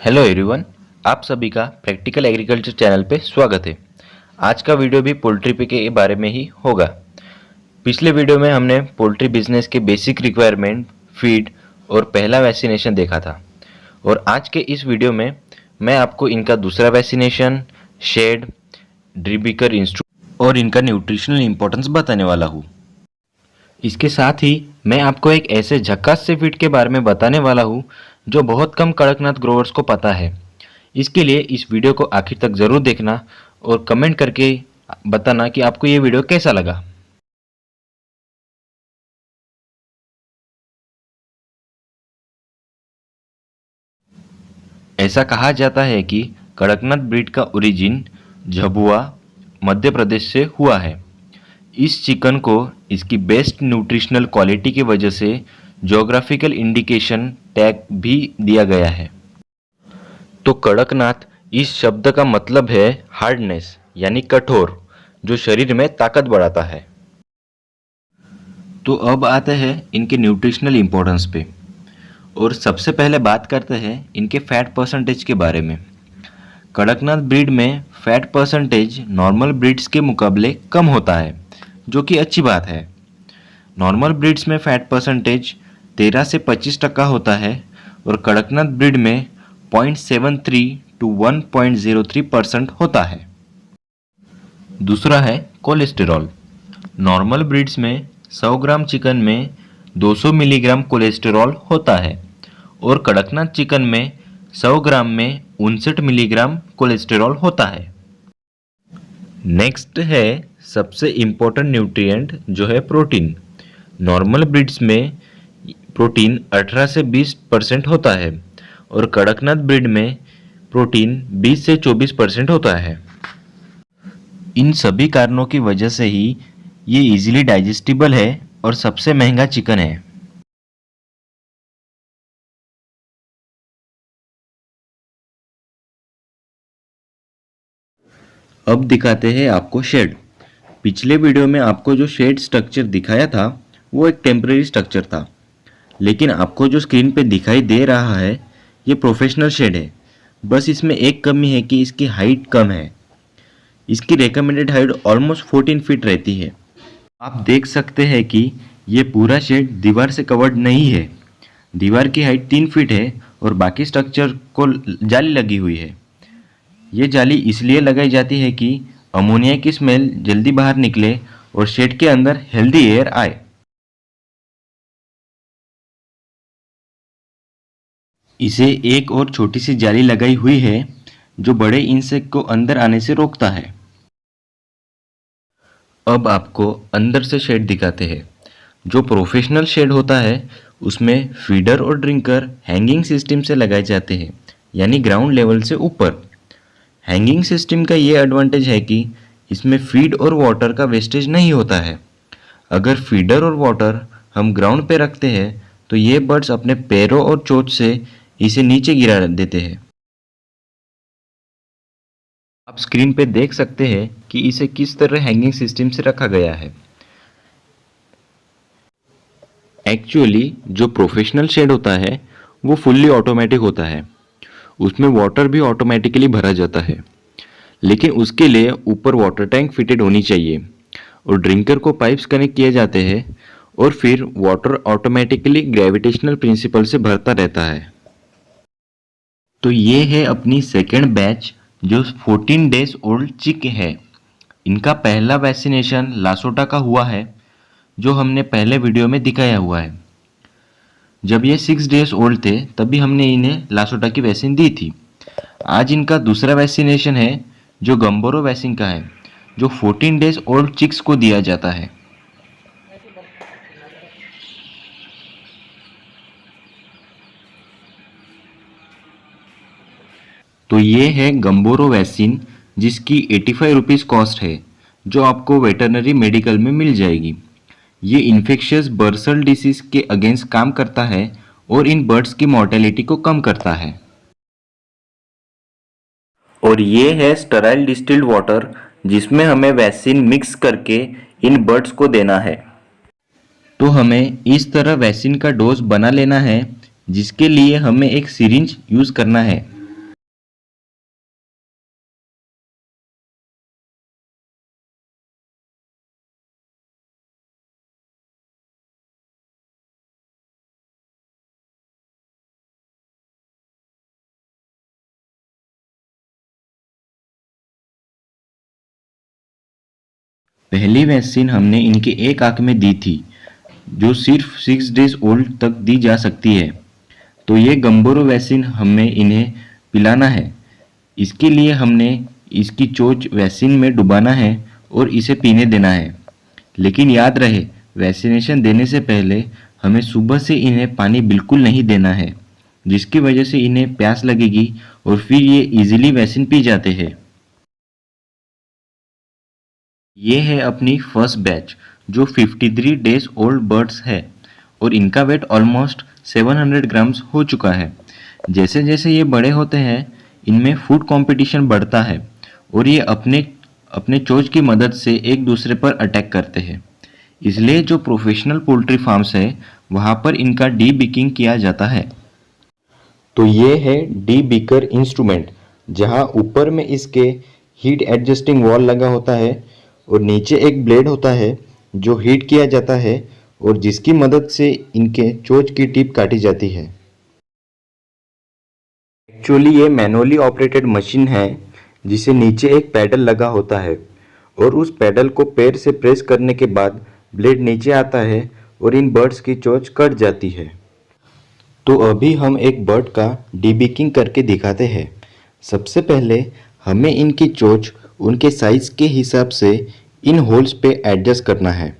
Hello everyone, आप सभी का प्रैक्टिकल एग्रीकल्चर चैनल पे स्वागत है। आज का वीडियो भी पोल्ट्री पे के बारे में ही होगा। पिछले वीडियो में हमने पोल्ट्री बिजनेस के बेसिक रिक्वायरमेंट, फीड और पहला वैक्सीनेशन देखा था और आज के इस वीडियो में मैं आपको इनका दूसरा वैक्सीनेशन, शेड, ड्रिबिकर इंस्ट्रूमेंट और इनका न्यूट्रिशनल इंपॉर्टेंस बताने वाला हूँ। इसके साथ ही मैं आपको एक ऐसे झक्कास से फीड के बारे में बताने वाला हूँ जो बहुत कम कड़कनाथ ग्रोवर्स को पता है। इसके लिए इस वीडियो को आखिर तक ज़रूर देखना और कमेंट करके बताना कि आपको ये वीडियो कैसा लगा। ऐसा कहा जाता है कि कड़कनाथ ब्रीड का ओरिजिन झाबुआ, मध्य प्रदेश से हुआ है। इस चिकन को इसकी बेस्ट न्यूट्रिशनल क्वालिटी की वजह से ज्योग्राफिकल इंडिकेशन टैग भी दिया गया है। तो कड़कनाथ इस शब्द का मतलब है हार्डनेस यानी कठोर, जो शरीर में ताकत बढ़ाता है। तो अब आते हैं इनके न्यूट्रिशनल इंपॉर्टेंस पे और सबसे पहले बात करते हैं इनके फैट परसेंटेज के बारे में। कड़कनाथ ब्रीड में फैट परसेंटेज नॉर्मल ब्रीड्स के मुकाबले कम होता है, जो कि अच्छी बात है। नॉर्मल ब्रीड्स में फैट परसेंटेज 13 से 25% होता है और कड़कनाथ ब्रीड में 0.73 to 1.03% होता है। दूसरा है कोलेस्टेरॉल। नॉर्मल ब्रीड्स में 100 ग्राम चिकन में 200 मिलीग्राम कोलेस्टेरॉल होता है और कड़कनाथ चिकन में 100 ग्राम में 59 मिलीग्राम कोलेस्टेरॉल होता है। नेक्स्ट है सबसे इम्पोर्टेंट न्यूट्रिएंट जो है प्रोटीन। नॉर्मल ब्रीड्स में प्रोटीन 18 से 20% होता है और कड़कनाथ ब्रीड में प्रोटीन 20 से 24% होता है। इन सभी कारणों की वजह से ही ये इजीली डाइजेस्टिबल है और सबसे महंगा चिकन है। अब दिखाते हैं आपको शेड। पिछले वीडियो में आपको जो शेड स्ट्रक्चर दिखाया था वो एक टेम्परेरी स्ट्रक्चर था, लेकिन आपको जो स्क्रीन पे दिखाई दे रहा है ये प्रोफेशनल शेड है। बस इसमें एक कमी है कि इसकी हाइट कम है। इसकी रिकमेंडेड हाइट ऑलमोस्ट 14 फीट रहती है। आप देख सकते हैं कि ये पूरा शेड दीवार से कवर्ड नहीं है। दीवार की हाइट 3 फीट है और बाकी स्ट्रक्चर को जाली लगी हुई है। ये जाली इसलिए लगाई जाती है कि अमोनिया की स्मेल जल्दी बाहर निकले और शेड के अंदर हेल्दी एयर आए। इसे एक और छोटी सी जाली लगाई हुई है जो बड़े इंसेक्ट को अंदर आने से रोकता है। अब आपको अंदर से शेड दिखाते हैं। जो प्रोफेशनल शेड होता है उसमें फीडर और ड्रिंकर हैंगिंग सिस्टम से लगाए जाते हैं, यानी ग्राउंड लेवल से ऊपर। हैंगिंग सिस्टम का ये एडवांटेज है कि इसमें फीड और वाटर का वेस्टेज नहीं होता है। अगर फीडर और वाटर हम ग्राउंड पे रखते हैं तो ये बर्ड्स अपने पैरों और चोंच से इसे नीचे गिरा देते हैं। आप स्क्रीन पे देख सकते हैं कि इसे किस तरह हैंगिंग सिस्टम से रखा गया है। एक्चुअली जो प्रोफेशनल शेड होता है वो फुल्ली ऑटोमेटिक होता है। उसमें वाटर भी ऑटोमेटिकली भरा जाता है, लेकिन उसके लिए ऊपर वाटर टैंक फिटेड होनी चाहिए और ड्रिंकर को पाइप्स कनेक्ट किए जाते हैं और फिर वाटर ऑटोमेटिकली ग्रेविटेशनल प्रिंसिपल से भरता रहता है। तो ये है अपनी सेकेंड बैच जो 14 डेज ओल्ड चिक है। इनका पहला वैक्सीनेशन लासोटा का हुआ है जो हमने पहले वीडियो में दिखाया हुआ है। जब ये 6 डेज ओल्ड थे तभी हमने इन्हें लासोटा की वैक्सीन दी थी। आज इनका दूसरा वैक्सीनेशन है जो गंबोरो वैक्सीन का है, जो 14 डेज ओल्ड चिक्स को दिया जाता है। तो ये है गंबोरो वैक्सीन जिसकी 85 रुपीज़ कॉस्ट है, जो आपको वेटरनरी मेडिकल में मिल जाएगी। ये इन्फेक्शियस बर्सल डिसीज के अगेंस्ट काम करता है और इन बर्ड्स की मॉर्टेलिटी को कम करता है। और ये है स्टराइल डिस्टिल्ड वाटर जिसमें हमें वैक्सीन मिक्स करके इन बर्ड्स को देना है। तो हमें इस तरह वैक्सीन का डोज बना लेना है, जिसके लिए हमें एक सिरिंज यूज़ करना है। पहली वैक्सीन हमने इनके एक आंख में दी थी, जो सिर्फ 6 डेज ओल्ड तक दी जा सकती है। तो ये गंबोरो वैक्सीन हमें इन्हें पिलाना है। इसके लिए हमने इसकी चोंच वैक्सीन में डुबाना है और इसे पीने देना है। लेकिन याद रहे, वैक्सीनेशन देने से पहले हमें सुबह से इन्हें पानी बिल्कुल नहीं देना है, जिसकी वजह से इन्हें प्यास लगेगी और फिर ये इजीली वैक्सीन पी जाते हैं। ये है अपनी फर्स्ट बैच जो 53 डेज ओल्ड बर्ड्स है और इनका वेट ऑलमोस्ट 700 ग्राम्स हो चुका है। जैसे जैसे ये बड़े होते हैं इनमें फूड कंपटीशन बढ़ता है और ये अपने चोंच की मदद से एक दूसरे पर अटैक करते हैं। इसलिए जो प्रोफेशनल पोल्ट्री फार्म्स है वहाँ पर इनका डी बिकिंग किया जाता है। तो ये है डी बिकर इंस्ट्रूमेंट, जहाँ ऊपर में इसके हीट एडजस्टिंग वॉल लगा होता है और नीचे एक ब्लेड होता है जो हीट किया जाता है और जिसकी मदद से इनके चोंच की टिप काटी जाती है। एक्चुअली ये मैनुअली ऑपरेटेड मशीन है जिसे नीचे एक पैडल लगा होता है और उस पैडल को पैर से प्रेस करने के बाद ब्लेड नीचे आता है और इन बर्ड्स की चोंच कट जाती है। तो अभी हम एक बर्ड का डीबिकिंग करके दिखाते हैं। सबसे पहले हमें इनकी चोंच उनके साइज के हिसाब से इन होल्स पे एडजस्ट करना है।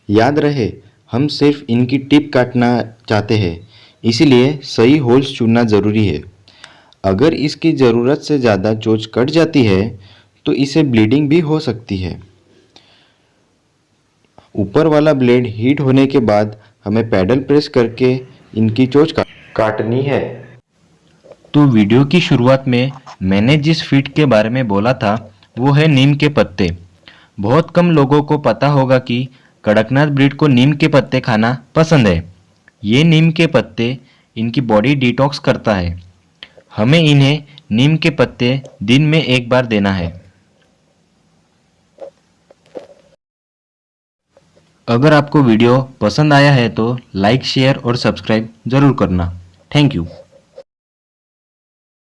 याद रहे, हम सिर्फ इनकी टिप काटना चाहते हैं, इसीलिए सही होल्स चुनना ज़रूरी है। अगर इसकी ज़रूरत से ज़्यादा चोंच कट जाती है तो इसे ब्लीडिंग भी हो सकती है। ऊपर वाला ब्लेड हीट होने के बाद हमें पैडल प्रेस करके इनकी चोंच काटनी है। तो वीडियो की शुरुआत में मैंने जिस फीड के बारे में बोला था वो है नीम के पत्ते। बहुत कम लोगों को पता होगा कि कड़कनाथ ब्रीड को नीम के पत्ते खाना पसंद है। ये नीम के पत्ते इनकी बॉडी डिटॉक्स करता है। हमें इन्हें नीम के पत्ते दिन में एक बार देना है। अगर आपको वीडियो पसंद आया है तो लाइक, शेयर और सब्सक्राइब ज़रूर करना। Thank you.